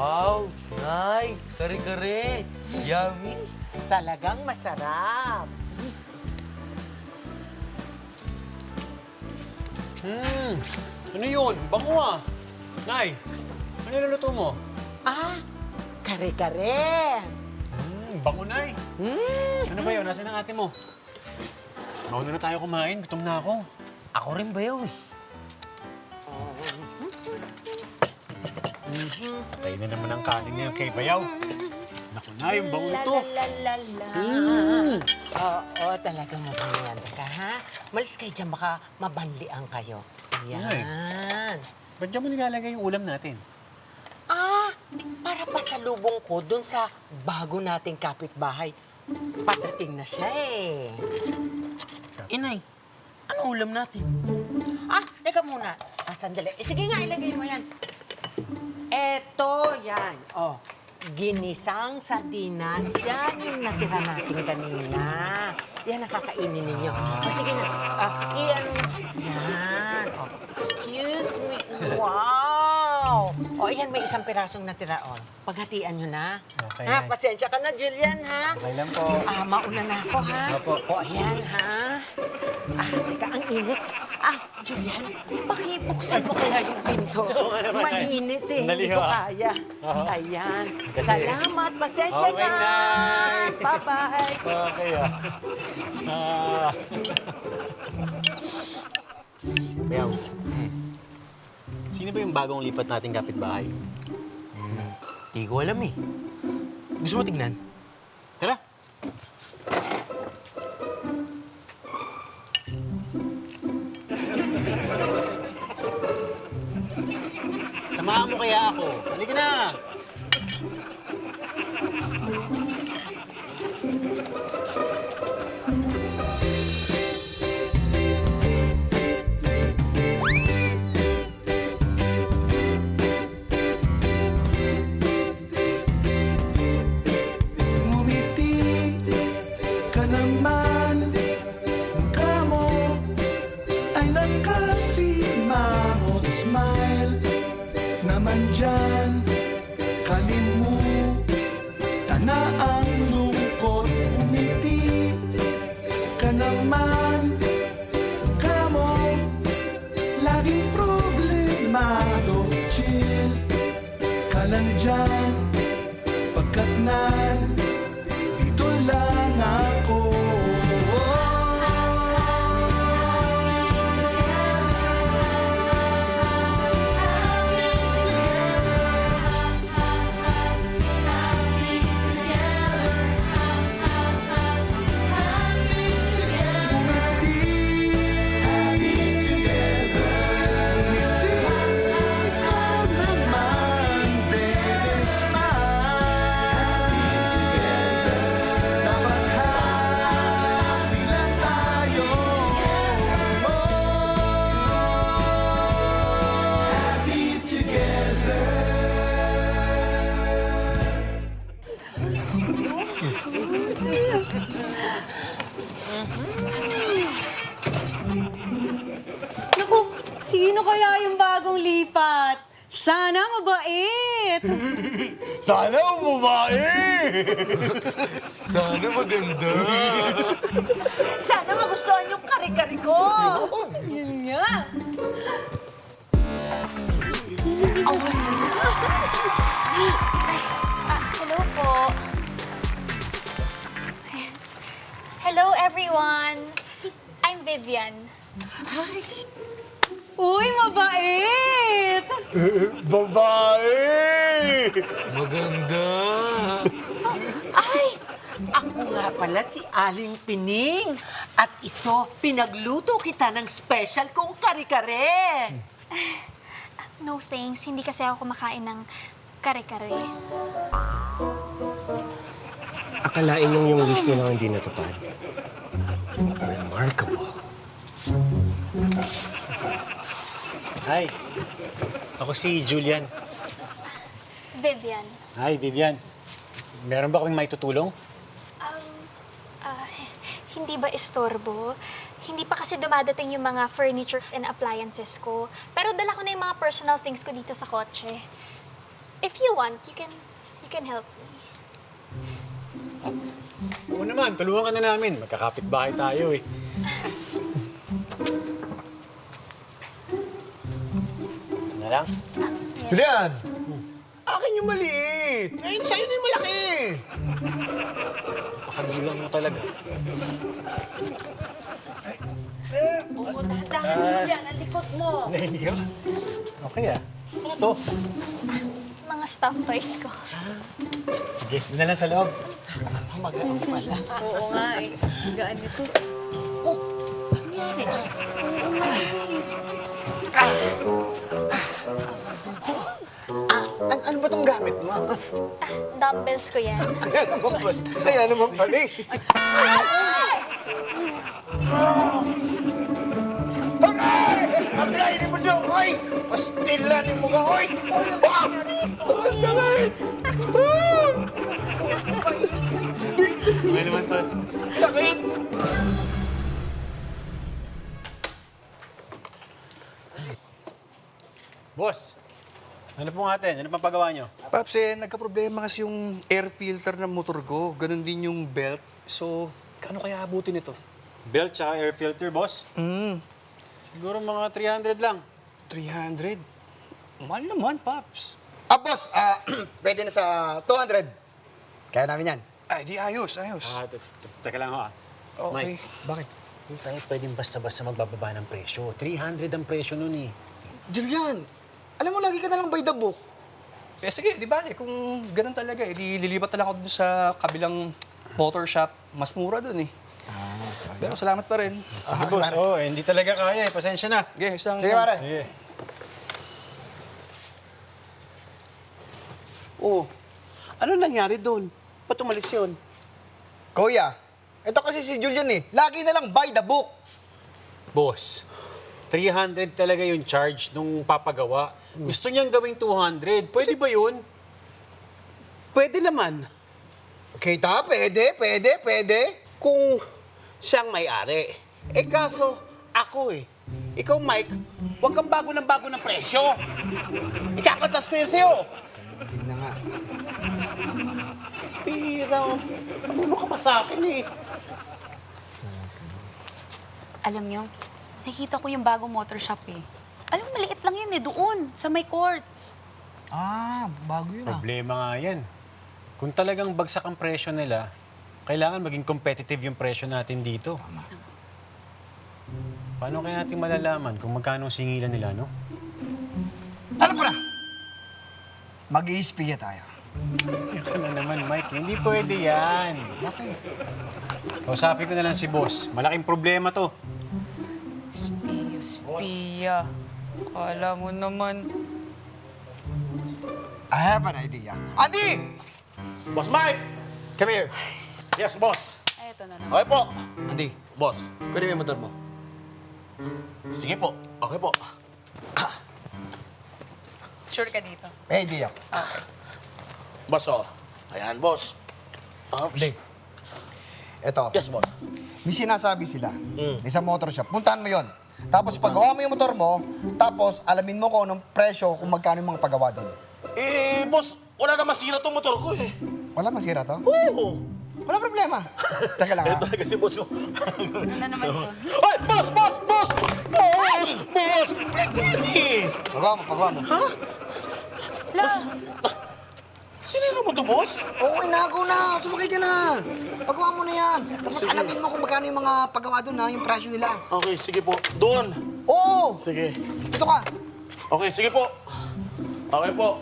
Wow! Nay! Kare-kare! Yummy! Talagang masarap. Ano yun? Bango ah. Nay, ano niluluto mo? Kare-kare. Bango, Nay. Ano ba yun? Nasaan ang ate mo? Mauna na tayo kumain. Gutom na ako. Ako rin bayaw eh. Patay na naman ang kanin niya kay Bayaw. Naku na, yung bango ito. Oo, talagang mabanlian ka, ha? Malis kayo dyan, baka mabanlian kayo. Yan. Ba't dyan mo nilalagay yung ulam natin? Para pasalubong ko dun sa bago nating kapitbahay. Padating na siya eh. Inay, ano ulam natin? Teka muna. Sandali. Sige nga, ilagay mo yan. Eto, yan. Ginisang sardinas. Yan yung natira natin kanina. Yan ang kakainin ninyo. Sige na. Yan. Excuse me. Wow! Yan, may isang pirasong natira. Paghatian nyo na. Okay, Ha, Nay. pasensya ka na, Julian, ha? Okay lang po. Mauna na ako, ha? Opo. Ayan, ha? Teka, ang init. Julian, pakibuksan mo kaya yung pinto. Mainit eh, Dali, hindi ko ha? kaya. Oo. Ayan. Kasi- Salamat, pasensya Okay, na. Nay. Bye-bye. Okay Bayaw, sino ba yung bagong lipat nating kapitbahay? Di ko alam eh. Gusto mo tignan? Tara! Samahan mo kaya ako. Halika na! Ngumiti ka naman, mukha mo ay nakasimangot. Smile naman dyan, kalimutan na ang lungkot. Ngumiti ka naman, mukha mo laging problemado. Chill ka lang dyan, pagkat dito lang ako. Naku, sino kaya yung bagong lipat? Sana mabait! Sana babae! Sana maganda! Sana magustuhan yung kare-kare ko. Yun nga! Hello po. Hello, everyone. I'm Vivian. Uy, mabait! Babae! Maganda! Ako nga pala si Aling Pining. At ito, pinagluto kita ng special kong kare-kare. No thanks, hindi kasi ako kumakain ng kare-kare. Akalain nyo yung wish nyo lang hindi natupad. Remarkable. Hi, ako si Julian. Vivian. Hi, Vivian. Meron ba kaming maitutulong? Hindi ba istorbo? Hindi pa kasi dumadating yung mga furniture and appliances ko. Pero dala ko na yung mga personal things ko dito sa kotse. If you want, you can help me. Oo naman, tulungan ka na namin. Magkakapit-bahay tayo eh. Ito na lang. Julian! Akin yung maliit. Ngayon sa'yo na yung malaki. Pakagulang mo talaga. Oo, dahan-dahan yan, ang likod mo. Hindi ka? Okay ah. Ano to? Mga stuffed toys ko. Sige, yun na lang sa loob. Magaling pala. Oo nga eh. Gaan nito. Oh, ano nangyari dyan? Ano ba tong gamit mo? Dumbbells ko yan. Kaya naman pala eh. Aray! Ablayin mo daw, oy! Pastilanin mo ka, oy! Wow! Sakit! Okay naman to. Sakit! Boss, ano pong atin? Ano pang pagawa nyo? Paps, nagka-problema kasi yung air filter ng motor ko. Ganon din yung belt. So, kano kaya abutin ito? Belt tsaka air filter, boss. Siguro mga 300 lang. 300? Mahal naman, Paps. Boss, pwede na sa 200. Kaya namin yan. Ay, di ayos. Teka lang ho ah. Okay. Mike, bakit? Hindi tayo pwedeng basta-basta magbababa ng presyo. 300 ang presyo nun eh. Julian, alam mo, lagi ka na lang by the book. Sige, di bale. Kung ganon talaga, lilipat na lang ako dun sa kabilang motor shop. Mas mura dun eh. Pero salamat pa rin. Sige, boss. Hindi talaga kaya eh. Pasensya na. Okay, isang... Sige, pare. Sige. Oh, ano nangyari doon? Ba't umalis yun? Kuya, ito kasi si Julian eh. Lagi na lang by the book. Boss, 300 talaga yung charge nung papagawa. Gusto niyang gawing 200. Pwede ba yun? Pwede naman Kita, pwede. kung siyang may-ari. Kaso, ako eh. Ikaw, Mike, huwag kang bago ng presyo. Ikakatas ko yan sa'yo. Hindi na nga. Pira, panuno ka pa sa akin eh. Alam nyo, nakita ko yung bagong motor shop eh. Alam, maliit lang yan eh, doon, sa may court. Bago yun Problema nga yan. Kung talagang bagsak ang presyo nila, kailangan maging competitive yung presyo natin dito. Paano kaya natin malalaman kung magkano ang singilan nila, no? Alam ko na! Mag-i-espiya tayo. Yan ka na naman, Mike. Hindi pwede yan. Bakit? Kausapin ko na lang si boss. Malaking problema to. Spiya. Kala mo naman. I have an idea. Andy! Boss Mike! Come here. Yes, boss. Eto na naman. Okay po. Andy, Boss. kunin mo yung motor mo. Sige po. Okay po. Sure ka dito? May idea. Boss, ayan, boss. Andy. Eto. Yes, boss. May sinasabi sila. Isang motor shop. Puntahan mo yon. Tapos paggawa mo yung motor mo, tapos alamin mo kung anong presyo, kung magkano yung mga paggawa doon. Boss, wala na masira tong motor ko eh. Wala masira to? Oo. Wala problema. Teka lang ha. Ito talaga si boss ko. Ano na naman to? Ay, boss! Break ko yan eh! Paggawa mo. Ha? Sinira mo to, boss? Okay na, go na. Sumakay ka na. Paggawa mo na yan. Tapos alamin mo kung magkano yung mga paggawa doon ha, yung presyo nila. Okay, sige po. Doon. Oo! Sige. Dito ka. Okay, sige po. Okay po.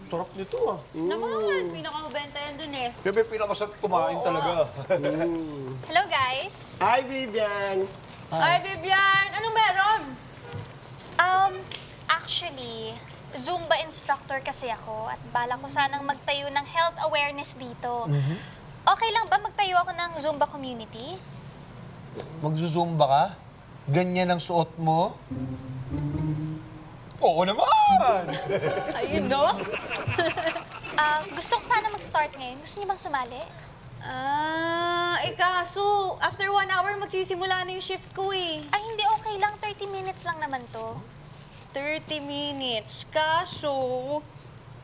Sarap nito ah. Naman, pinakabenta yan dun eh. Bebe, pinakasarap kumain talaga. Hello, guys. Hi, Vivian. Ay, Vivian! Anong meron? Actually, Zumba instructor kasi ako at bala ko sanang magtayo ng health awareness dito. Okay lang ba magtayo ako ng Zumba community? Magzuzumba ka? Ganyan ang suot mo? Oo naman! Ayun, no? Gusto ko sana mag-start ngayon. Gusto niyo bang sumali? Kaso, after 1 hour, magsisimula na yung shift ko eh. Ay, hindi okay lang. 30 minutes lang naman to. 30 minutes. Kaso,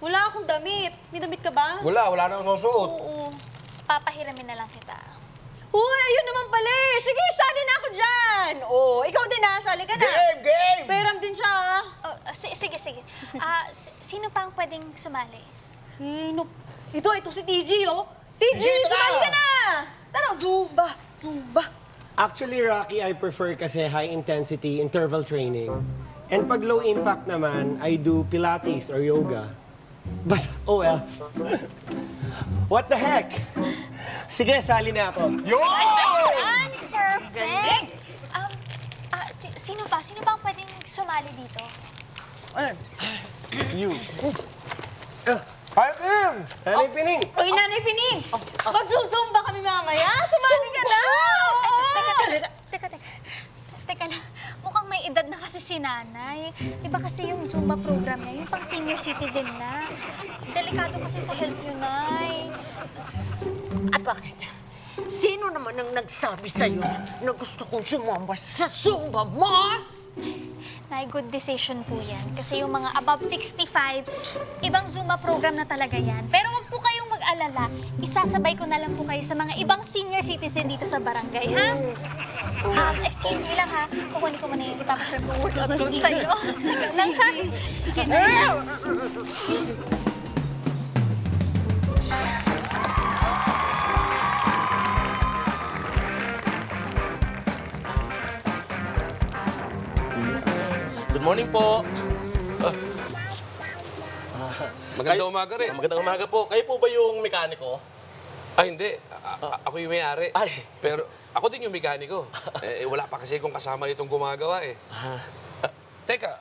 Wala akong damit. May damit ka ba? Wala nang susuot. Oo. Papahiramin na lang kita. Uy, ayun naman pala eh. Sige, sali na ako dyan. Oh, ikaw din na, sali ka na. Game! Pairam din siya, ah. Oh, sige. Sino pa ang pwedeng sumali? Sino? Ito si TG, oh. TG, sumali ka na! Tara, Zumba. Actually, Rocky, I prefer kasi high-intensity interval training. And pag low impact naman, I do Pilates or yoga. But, oh well. What the heck? Sige, sali na ako. Yan! Perfect! Sino pa? Sino pa ang pwedeng sumali dito? You. Hi, Tim! Nanay Pining! Uy, Nanay Pining! Magsusumba kami mamaya. Sumali ka na! Teka lang. Mukhang may edad na kasi si nanay. Iba kasi yung Zumba program niya, yung pang senior citizen na. Delikado kasi sa health niyo, Nay. At bakit? Sino naman ang nagsabi sa'yo na gusto kong sumamba sa Zumba mo? Nay, good decision po yan. Kasi yung mga above 65, ibang Zumba program na talaga yan. Pero wag po kayong mag-alala. Isasabay ko na lang po kayo sa mga ibang senior citizen dito sa barangay, ha? Excuse me lang, ha? Kukunin ko muna yung ipapaprep ng workout doon sa'yo. Lang, ha? Sige na. Good morning po. Magandang umaga rin. Magandang umaga po. Kayo po ba yung mekaniko? Ay, hindi. Ako yung may-ari. Ay. Pero ako din yung mekaniko. Wala pa kasi kung kasama nitong gumagawa eh. Teka,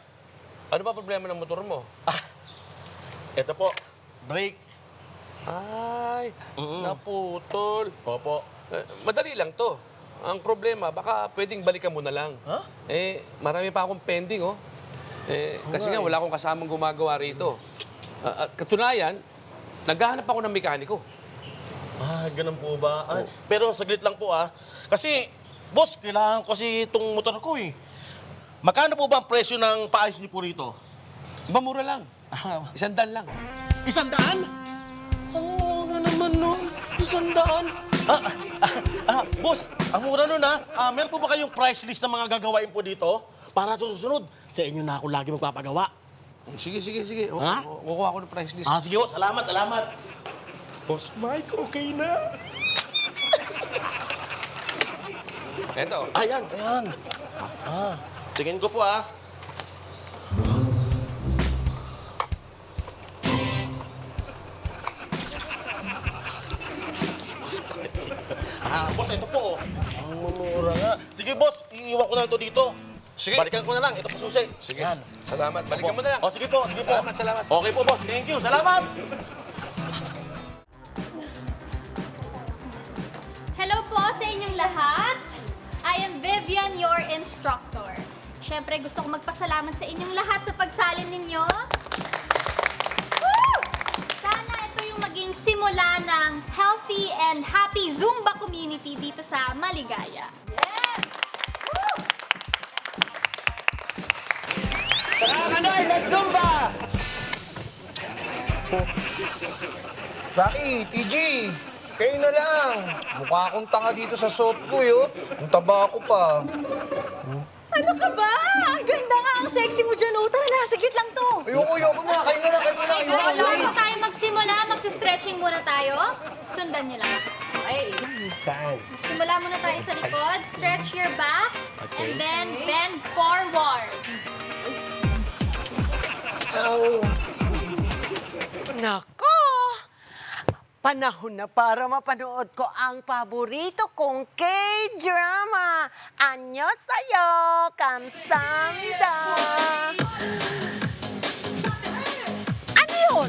ano ba problema ng motor mo? Ito po, brake. Ay, naputol. Opo. Madali lang to. Ang problema, baka pwedeng balikan mo na lang. Ha? Marami pa akong pending, oh. Kasi nga, wala akong kasamang gumagawa rito. At katunayan, naghahanap ako ng mekaniko. Ganun po ba? Pero saglit lang po Kasi, boss, kailangan ko kasi itong motor ko eh. Magkano po ba ang presyo ng paayos niyo po rito? Ba, mura lang. 100 lang. 100? Ang mura naman nun. 100? Boss, ang mura nun meron po ba kayong price list ng mga gagawain po dito? Para susunod, sa inyo na ako lagi magpapagawa. Sige. Ha? Kukuha ko ng price list. Sige po, salamat. Boss Mike, okay na. Eto. Ayan. Tingin ko po boss, ito po. Ang mumura nga. Sige, boss, iiwan ko na ito dito. Sige. Balikan ko na lang. Ito po susi. Sige. Yan. Salamat. Balikan mo na lang. Sige po. Salamat. Okay po, boss. Thank you. Salamat. Hello po sa inyong lahat. I am Vivian, your instructor. Siyempre, gusto ko magpasalamat sa inyong lahat sa pagsalin ninyo. Woo! Sana ito yung maging simula ng healthy and happy Zumba community dito sa Maligaya. Yes! Woo! Tara, Kanoy! Let's Zumba! Rocky, TG, kayo na lang. Mukha akong tanga dito sa suot ko, Ang taba ko pa. Ano ka ba? Ang ganda nga, ang sexy mo dyan, oh. Tara na, saglit lang to. Ayoko na. Kayo na lang. Bago tayo magsimula, magsi-stretching muna tayo. Sundan niyo lang. Ay. Saan? Simula muna tayo sa likod. Stretch your back. And then bend forward. Nako! Panahon na para mapanood ko ang paborito kong K-drama. Anyo sa'yo, kamsamida! Ano yun?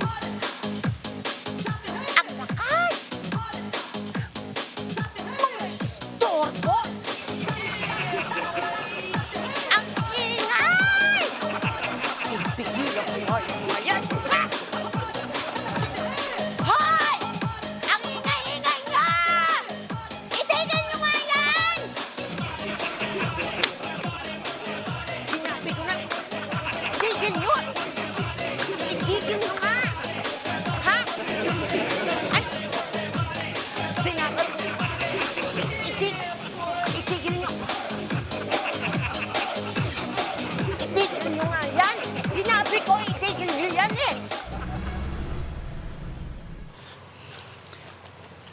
Ang lakas! Mga istorbo! Ang ingay! Pipigil ako ngayon. Hoy! Ang ingay-ingay niya! Itigil niyo nga yan! Sinabi ko na, tigil niyo! Itigil niyo nga!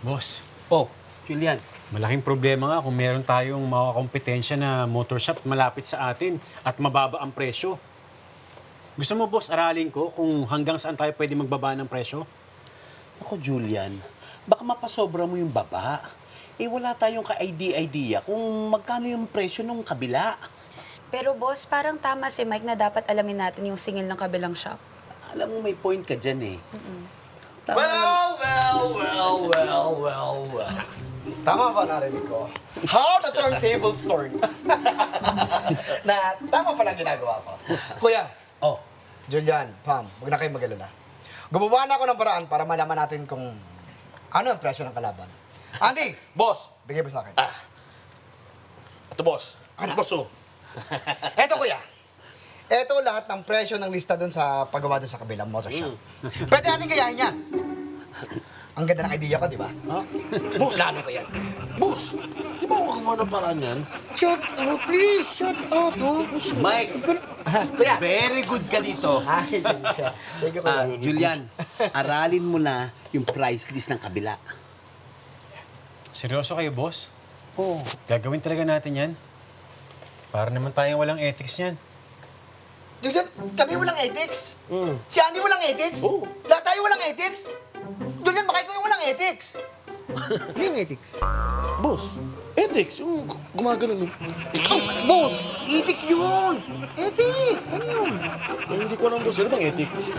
Boss, Oh, Julian. malaking problema nga kung meron tayong mga kompetensya na motor shop malapit sa atin at mababa ang presyo. Gusto mo, boss, aralin ko kung hanggang saan tayo pwede magbaba ng presyo? Ako, Julian, baka mapasobra mo yung baba. Eh, wala tayong ka-idea kung magkano yung presyo ng kabila. Pero boss, parang tama si Mike na dapat alamin natin yung singil ng kabilang shop. Alam mo, may point ka dyan eh. Tama Well. Tama ba narinig ko? How the turntable story. Na tama pala ginagawa ko. Kuya, Oh, Julian, Pam, huwag na kayo mag-alala. Gumawa na ako ng paraan para malaman natin kung ano ang presyo ng kalaban. Andy, Boss! bigay mo sa akin. Ito, boss. Ano? Boss, oh. Eto kuya, eto lahat ng presyo ng lista doon sa paggawa doon sa kabilang motor shop. Pwede natin gayahin yan. Ang ganda ng idea ko, di ba? Ha? Boss! Plano ko yan. Boss! Di ba ako gumawa ng paraan yan? Shut up, please! Shut up, oh. Mike, Kuya! very good ka dito. Ay, thank you, kuya. Julian, aralin mo na yung price list ng kabila. Seryoso kayo, boss? Oh. Gagawin talaga natin yan. Para naman tayong walang ethics yan. Julian, kami walang ethics. Si Andy walang ethics. Lahat tayo walang ethics. Julian, baka ikaw yung walang ethics. Ano yung ethics? Boss, ethics. Yung gumagano. Oh, boss! Ethics yun! Ethics! Ano yun? Hindi ko alam, boss. Ano bang ethic? Hindi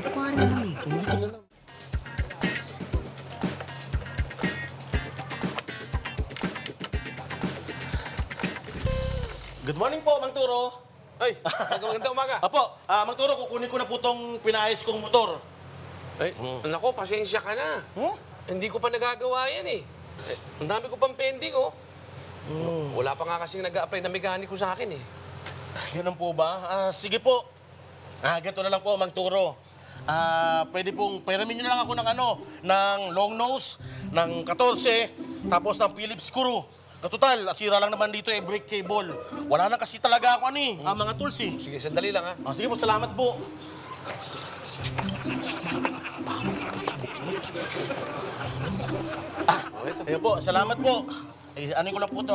ko rin alam eh. Hindi ko alam. Good morning po, Mang Turo. Ay, magandang umaga. Apo, Mang Turo, kukunin ko na po tong pinaayos kong motor. Ay, nako, pasensya ka na. Hindi ko pa nagagawa yan eh. Ang dami ko pang pending, oh. Wala pa nga kasing nag-a-apply na mekaniko sa akin eh. Ganun po ba? Sige po. Ganito na lang po, Mang Turo. Pwede pong peramin nyo na lang ako ng ng long nose, ng 14, tapos ng Phillips screw. Katutal, asira lang naman dito brake cable. Wala na kasi talaga ako mga tools eh. Sige, sandali lang ha. Sige po, salamat po. Ayun po, salamat po. Anin ko lang po ito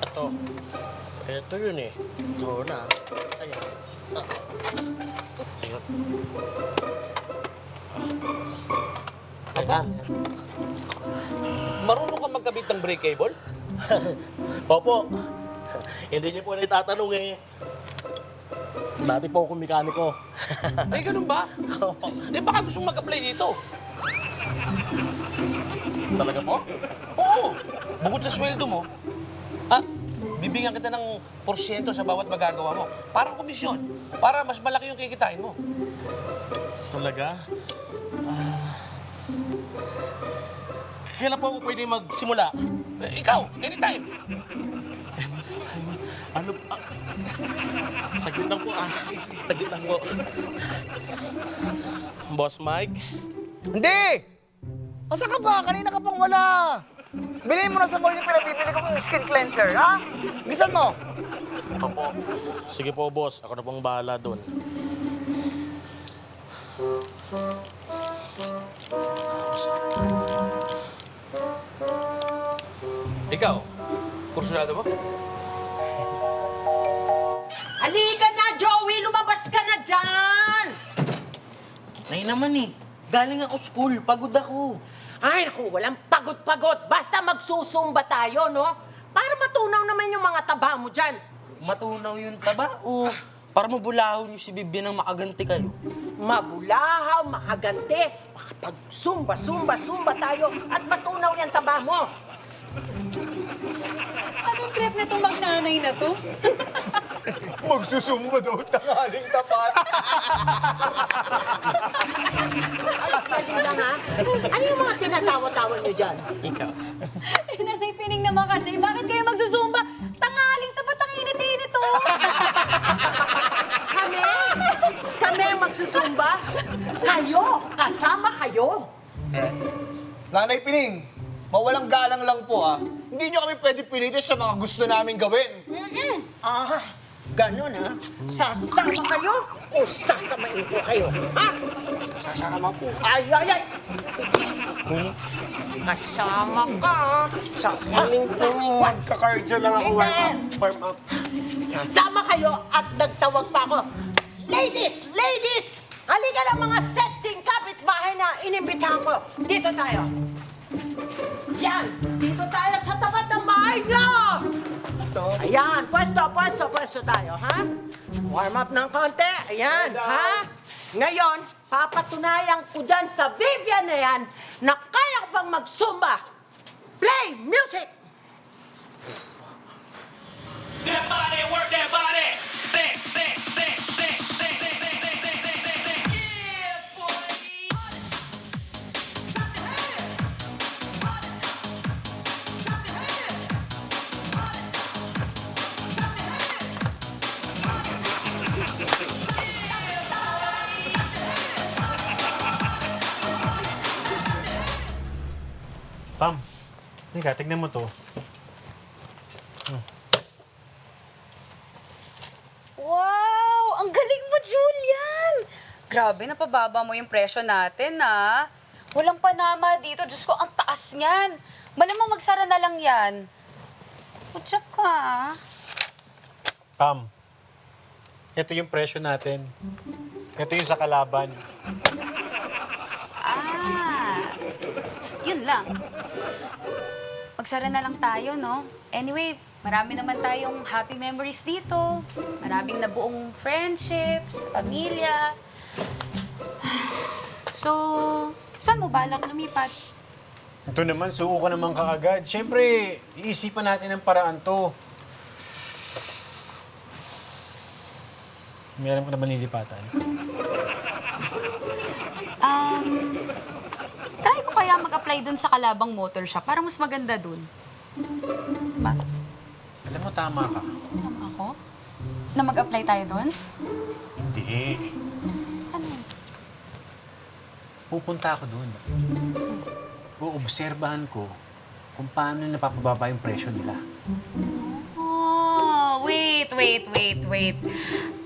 Ito. Ito yun eh. Ito na. Ayan. Ayun. Ayan. Marunong ka magkabit ng brake cable? Opo. Hindi niyo po nitatanong eh. Dati po akong mekaniko. Ay, ganun ba? Eh, baka gusto mong mag-apply dito. Talaga po? Oo. Bukod sa sweldo mo, bibigyan kita ng porsyento sa bawat magagawa mo. Parang komisyon. Para mas malaki yung kikitain mo. Talaga? Kailan po ako pwede magsimula? Ikaw, anytime. Saglit lang po Saglit lang po. Boss Mike? Hindi! Asa ka ba? Kanina ka pang wala. Bilhin mo na sa mall yung pinabibili ko yung skin cleanser, ha? Bilisan mo! Opo. Sige po, boss. Ako na pong bahala doon. Ikaw, kursunado mo? Halika na, Joey! Lumabas ka na dyan! Nay naman eh. Galing ako school. Pagod ako. Ay, naku, walang pagod-pagod. Basta magsusumba tayo, no? Para matunaw naman yung mga taba mo dyan. Matunaw yung taba o para mabulahon niyo si Bibi nang makaganti kayo? Mabulahaw, makaganti. Makapag-sumba tayo at matunaw yung taba mo. Anong trip na itong magnanay na to? Magsusumba daw tanghaling tapat. Ay, mali lang, ha? Ano yung mga tinatawa-tawa nyo dyan? Ikaw. Eh, Nanay Pining naman kasi, bakit kayo magsusumba? Tangaling tapat ang init-init to. Kami ang magsusumba. Kayo, kasama kayo. Nanay Pining, mawalang galang lang po Hindi nyo kami pwede pilitin sa mga gusto namin gawin. Ganon, ha? Sasama kayo o sasamain ko kayo, ha? Sasama po. Ay, ay, ay! Kasama ka, sa Piling-piling, magka-cardio lang ako. Hindi. Warm up. Sasama kayo at nagtawag pa ako. Ladies! Ladies! Halika lang mga sexing kapitbahay na inimbitahan ko. Dito tayo. Yan! Dito tayo sa tapat ng bahay niyo! Ayan, pwesto tayo, ha? Warm up ng konti. Ayan, ha? Ngayon, papatunayan ko dyan sa Vivian na yan na kaya ko pang mag-zumba. Play music! That body, work that body. Bang, bang, bang, bang, bang, bang, bang, bang, bang, bang, bang, bang. Yeah, boy. Pam, teka, tignan mo to. Wow! Ang galing mo, Julian! Grabe, napababa mo yung presyo natin, ha? Walang panama dito. Diyos ko, ang taas niyan. Malamang magsara na lang yan. Kutsa ka. Pam, ito yung presyo natin. Ito yung sa kalaban. Ah, yun lang. Magsara na lang tayo, no? Anyway, marami naman tayong happy memories dito. Maraming nabuong friendships, pamilya. So, saan mo balak lumipat? Ito naman, suko ka naman kaagad. Siyempre, iisipan natin ang paraan to. May alam ko na malilipatan. Try ko kaya mag-apply dun sa Kalabang Motor Shop para mas maganda dun. Diba? Alam mo, tama ka. Ako? Na mag-apply tayo dun? Hindi. Ano? Pupunta ako doon. Uobserbahan ko kung paano napapababa yung presyo nila. Oh, wait.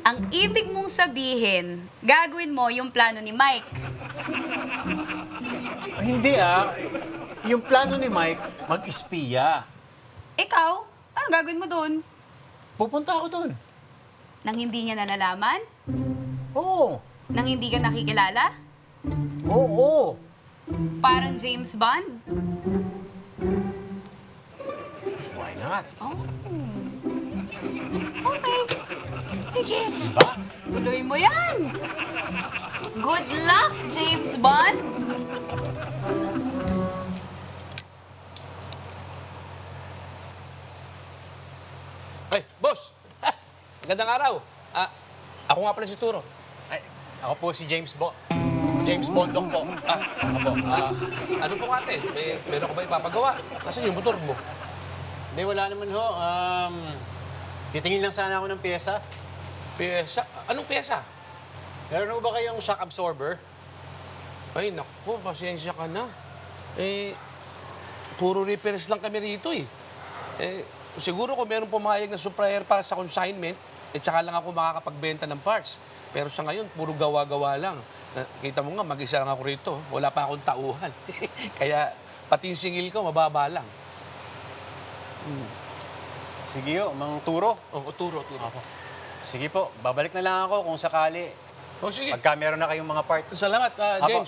Ang ibig mong sabihin, gagawin mo yung plano ni Mike. Hindi Yung plano ni Mike, mag-espiya. Ikaw, anong gagawin mo dun? Pupunta ako doon. Nang hindi niya nalalaman? Oo. Nang hindi ka nakikilala? Oo. Parang James Bond? Why not? Oh. Okay. Sige. Diba? Tuloy mo yan. Good luck, James Bond. Ay, boss! Magandang araw. Ako nga pala si Turo. Ay, ako po si James Bondok po. Ako. Ano po ate? Meron ko ba ipapagawa? Nasaan yung motor mo? Hindi, wala naman ho. Titingin lang sana ako ng pyesa. Pyesa? Anong pyesa? Meron ho ba kayong shock absorber? Ay, naku, pasensya ka na. Puro repairs lang kami rito eh. Siguro kung meron pumayag na supplier para sa consignment, tsaka lang ako makakapagbenta ng parts. Pero sa ngayon, puro gawa-gawa lang. Kita mo nga, mag-isa lang ako rito. Wala pa akong tauhan. Kaya pati yung singil ko, mababa lang. Sige ho, Mang Turo. Oo, Turo. Sige po, babalik na lang ako kung sakali. Oh, sige. Pagka meron na kayong mga parts. Salamat,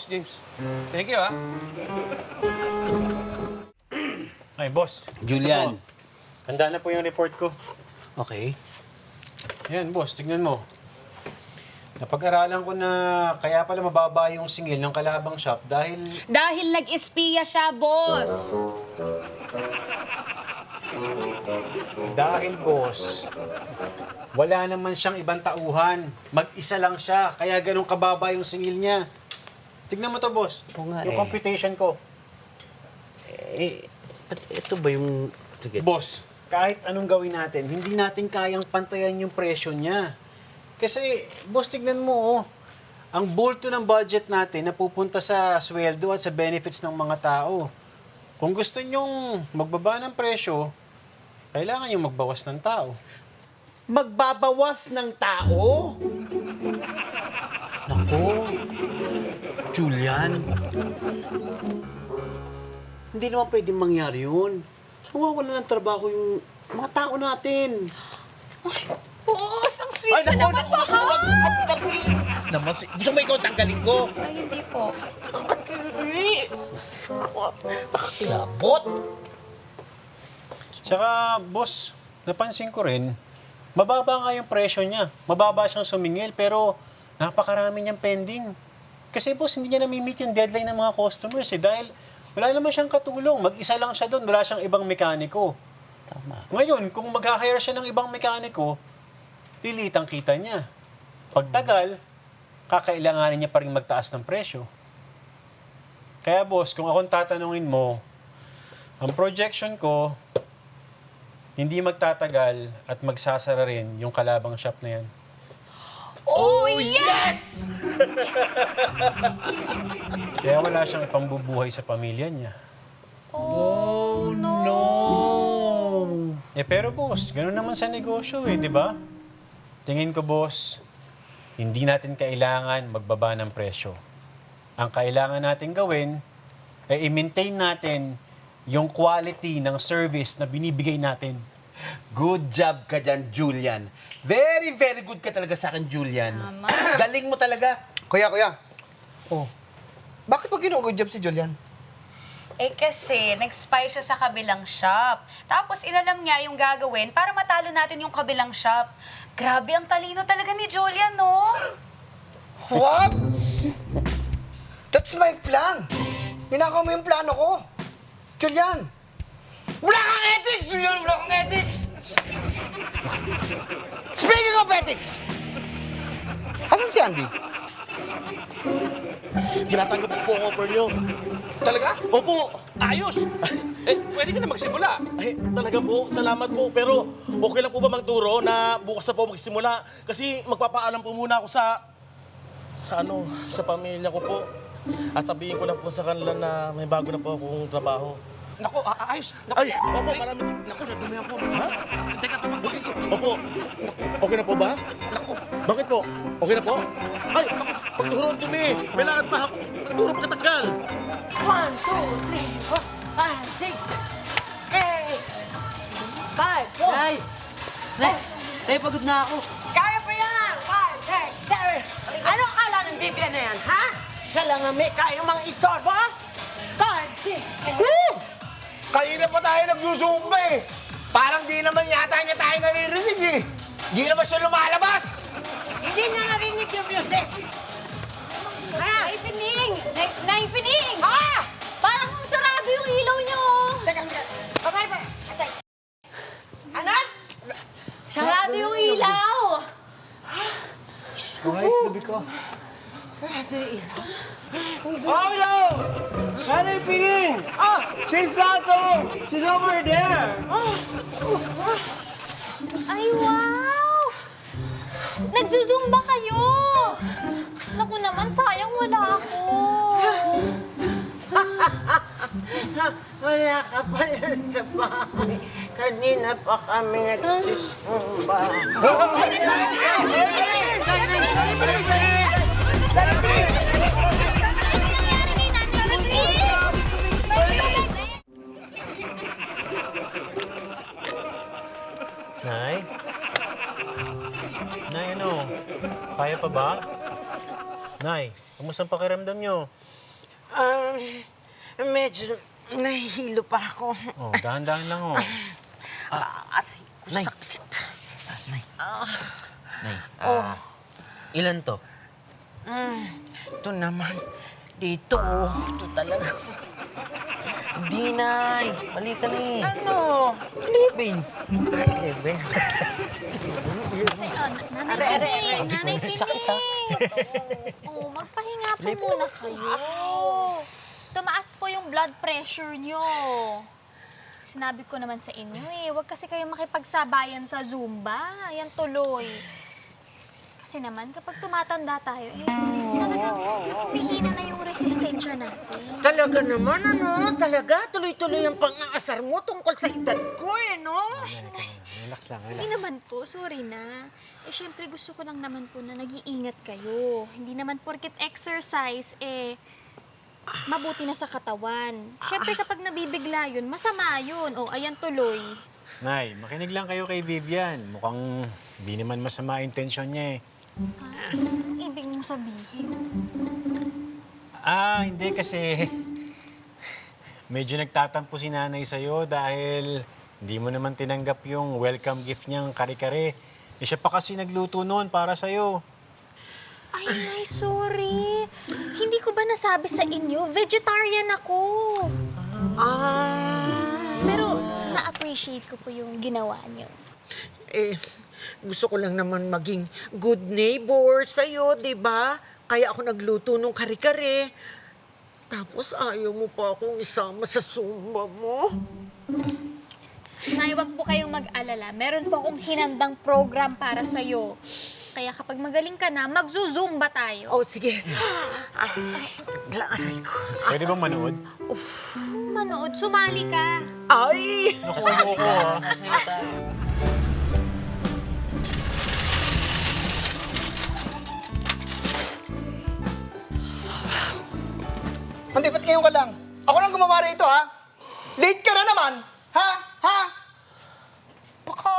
James. Thank you, ha? Ay, boss. Julian. Ito po. Handa na po yung report ko. Okay. Yan, boss, tignan mo. Napag-aralan ko na kaya pala mababa yung singil ng Kalabang Shop dahil... Dahil nag-espiya siya, boss. Dahil, boss, wala naman siyang ibang tauhan. Mag-isa lang siya, kaya ganun kababa yung singil niya. Tignan mo to, boss. Oo nga, Yung computation ko. Ito ba yung... Sige. Boss, kahit anong gawin natin, hindi natin kayang pantayan yung presyo niya. Kasi, boss, tignan mo, ang bulto ng budget natin na pupunta sa sweldo at sa benefits ng mga tao. Kung gusto nyong magbaba ng presyo, kailangan yung magbawas ng tao. magbabawas ng tao? Nako, Julian. Hindi naman pwedeng mangyari yun. Mawawala ng trabaho yung mga tao natin. Boss, ang sweet na naman po, ha? Naman, gusto mo ikaw tanggalin ko? Ay, hindi po. Kilabot. Tsaka, boss, napansin ko rin, mababa nga yung presyo niya. Mababa siyang sumingil, pero napakarami niyang pending. Kasi, boss, hindi niya nami-meet yung deadline ng mga customers dahil wala naman siyang katulong. Mag-isa lang siya doon, wala siyang ibang mekaniko. Tama. Ngayon, kung mag-hire siya ng ibang mekaniko, lilit ang kita niya. Pagtagal, kakailanganin niya pa rin magtaas ng presyo. Kaya boss, kung akong tatanungin mo, ang projection ko, hindi magtatagal at magsasara rin yung kalabang shop na yan. Oh, yes! Kaya wala siyang ipangbubuhay sa pamilya niya. Oh, no! Pero boss, gano'n naman sa negosyo di ba? Tingin ko boss, hindi natin kailangan magbaba ng presyo. Ang kailangan natin gawin ay i-maintain natin yung quality ng service na binibigay natin. Good job ka dyan, Julian. Very, very good ka talaga sa akin, Julian. Tama. Galing mo talaga. Kuya. Oh. Bakit mo ginugood job si Julian? Eh kasi, nag-spy siya sa kabilang shop. Tapos inalam niya yung gagawin para matalo natin yung kabilang shop. Grabe, ang talino talaga ni Julian, no? What? That's my plan. Ninakaw mo yung plano ko. Julian. Wala kang ethics, Julian! Wala kang ethics! Speaking of ethics! Asan si Andy? Tinatanggap po ang offer nyo. Talaga? Opo. Ayos! Pwede ka na magsimula. Ay, talaga po. Salamat po. Pero okay lang po ba magturo na bukas na po magsimula? Kasi magpapaalam po muna ako sa pamilya ko po. At sabihin ko lang po sa kanila na may bago na po akong trabaho. Naku, ayos. Naku, Ay, opo, maraming... Naku, nadumi ako. Ha? Teka, pamagpagin ko. Opo. Okay na po ba? Naku. Bakit po? Okay na po? Ay, pagturo ang dumi. May lakad pa ako. Pagturo pa katagal. 1, 2, 3, 4, 5, 6, 8, 5, 4. Nay! Nay, pagod na ako. Kaya pa yan! 5, 6, 7. Ano akala ng Biblia na yan, ha? Siya lang ang may kaya mga istorbo? 5, 6, 7. Kanina pa tayo nagsusumba eh. Parang di naman yata niya tayo naririnig eh. Di naman siya lumalabas. Hindi niya narinig yung music. Ha? Nay Pining! Nay Pining! Ha? Parang sarado yung ilaw niyo. Teka. Patay pa. Patay. Ano? Sarado yung ilaw. Diyos ko, guys, gabi ko. Sarado yung ilaw. Oh, no! Nanay Pining! She's not home! She's over there! Ay, wow! Nagzuzumba kayo! Naku naman, sayang wala ako. Wala ka pala sa bahay. Kanina pa kami nagsusumba. Nay? Nay, ano? Kaya pa ba? Nay, kamusta ang pakiramdam niyo? Medyo nahihilo pa ako. Oh, dahan-dahan lang, oh. Aray ko, Nay. sakit. Nay, ilan to? Ito naman. Dito. Ito talaga. Di, Nay. Mali ka na eh. Ano? Living. Eleven. Nanay Pining! Oh, magpahinga po muna kayo. Tumaas po yung blood pressure nyo. Sinabi ko naman sa inyo huwag kasi kayo makipagsabayan sa Zumba. Yan tuloy. Kasi naman, kapag tumatanda tayo, talagang humihina na yung resistensya natin. Talaga naman, ano? Talaga? Tuloy-tuloy ang pang-aasar mo tungkol sa edad ko, no? Relax lang, Hindi naman po, sorry na. Eh, syempre gusto ko lang naman po na nag-iingat kayo. Hindi naman porket exercise, mabuti na sa katawan. Syempre kapag nabibigla yun, masama yun. O, ayan tuloy. Nay, makinig lang kayo kay Vivian. Mukhang di naman masama intensyon niya eh. Ibig mong sabihin. Hindi kasi medyo nagtatampo si nanay sa'yo dahil hindi mo naman tinanggap yung welcome gift niyang kare-kare. Siya pa kasi nagluto noon para sa'yo. Ay, Nay, sorry. Hindi ko ba nasabi sa inyo? Vegetarian ako. Pero na-appreciate ko po yung ginawa niyo. Gusto ko lang naman maging good neighbor sa'yo, di ba? Kaya ako nagluto ng kare-kare. Tapos ayaw mo pa akong isama sa Zumba mo. Nay, wag po kayong mag-alala. Meron po akong hinandang program para sa'yo. Kaya kapag magaling ka na, magzuzumba tayo. Oh, sige. Aray ko. Pwede bang manood? Manood, sumali ka. Ay! Naku, ayoko ha. Sasayo tayo. Andi, ba't ngayon ka lang? Ako nang gumawa rito, ha? Late ka na naman! Ha? Ha? Baka...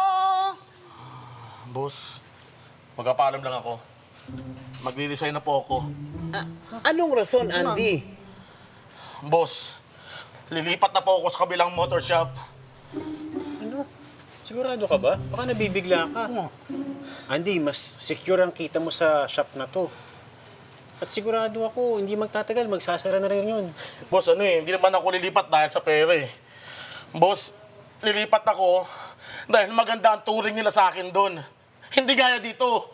Boss, magpapaalam lang ako. Magre-resign na po ako. Anong rason, Andy? Boss, lilipat na po ako sa kabilang motor shop. Ano? Sigurado ka ba? Baka nabibigla ka. Andy, mas secure ang kita mo sa shop na to. At sigurado ako, hindi magtatagal, magsasara na rin yun. Boss, hindi naman ako lilipat dahil sa pera eh. Boss, lilipat ako dahil maganda ang turing nila sa akin doon. Hindi gaya dito.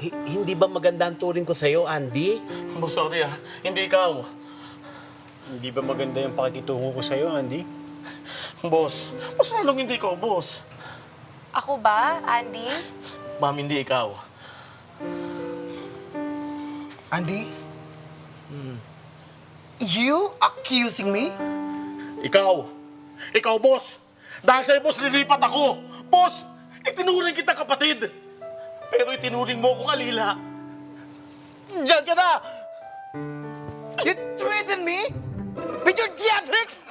Hindi ba maganda ang turing ko sa'yo, Andy? Boss, sorry hindi ikaw. Hindi ba maganda yung pakikitungo ko sa'yo, Andy? Boss, mas lalong hindi ko, boss. Ako ba, Andy? Ma'am, hindi ikaw. Andy? You accusing me? Ikaw. Ikaw, boss. Dahil sa'yo, boss, lilipat ako. Boss, itinuring kita kapatid. Pero itinuring mo akong alila. Diyan ka na! You threaten me? With your theatrics?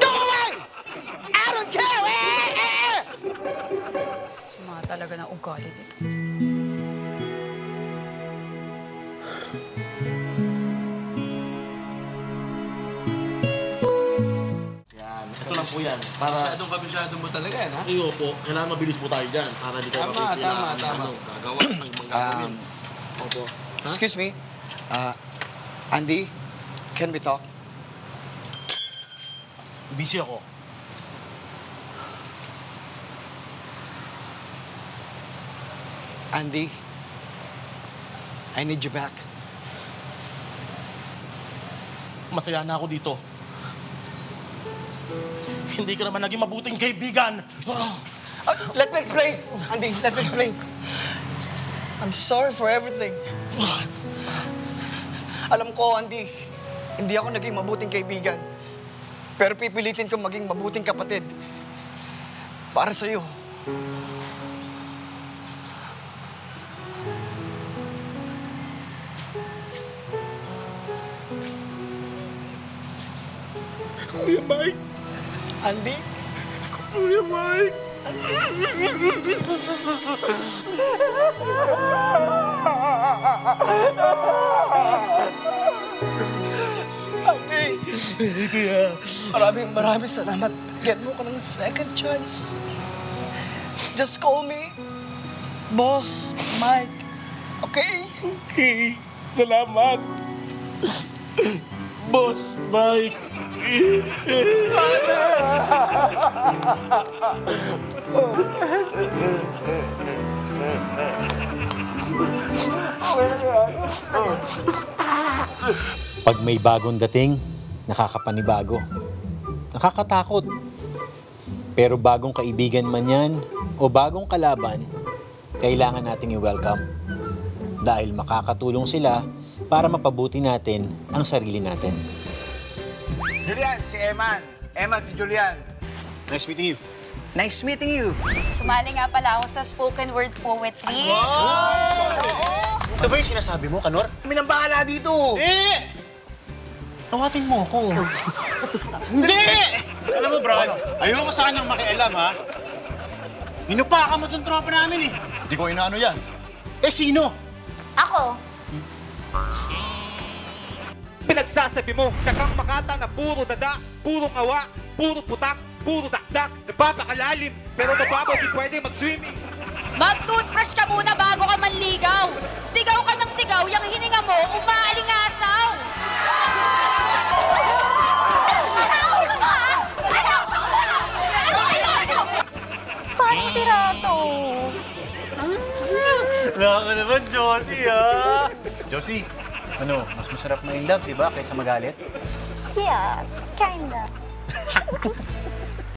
Go away! I don't care! Sama talaga ng ugali nito. Yan, ito lang po yan. Para... Kabisado mo talaga yan, ha? Iyo po, kailangan mabilis po tayo dyan. Para di kayo Tama. Gagawa ng mga gagawin. Opo. Excuse me. Andy, can we talk? Busy ako. Andy, I need you back. Masaya na ako dito. Hindi ka naman naging mabuting kaibigan. Let me explain. Andy, let me explain. I'm sorry for everything. Alam ko, Andy, hindi ako naging mabuting kaibigan. Pero pipilitin ko maging mabuting kapatid. Para sa'yo. Kuya Mike. Andy? Kuya Mike. Andy! Maraming salamat. Get mo ka ng second chance. Just call me Boss Mike. Okay? Okay. Salamat. Boss Mike. Pag may bagong dating, nakakapanibago. Nakakatakot. Pero bagong kaibigan man yan o bagong kalaban, kailangan nating i-welcome. Dahil makakatulong sila para mapabuti natin ang sarili natin. Julian, si Eman. Eman, si Julian. Nice meeting you. Nice meeting you. Sumali nga pala ako sa spoken word poetry. Ito ba yung sinasabi mo, Kanor? Kami nang bahala dito. Eh! Tawatin mo ako. Hindi! Alam mo, Brad, ayoko sanang makialam, ha? Inupakan mo itong tropa namin, eh. Hindi ko inaano yan. Eh, sino? Ako. Pinagsasabi mo sa kang makata na puro dada, puro ngawa, puro putak, puro dakdak, napapakalalim, pero mababaw di pwede mag-swimming. Mag-toothbrush ka muna bago ka manligaw. Sigaw ka ng sigaw, yung hininga mo, umaalingasaw. Paano si Rato? Wala ka naman, Josie, ha? Josie, ano, mas masarap ma-in love, di ba, kaysa magalit? Yeah, kinda.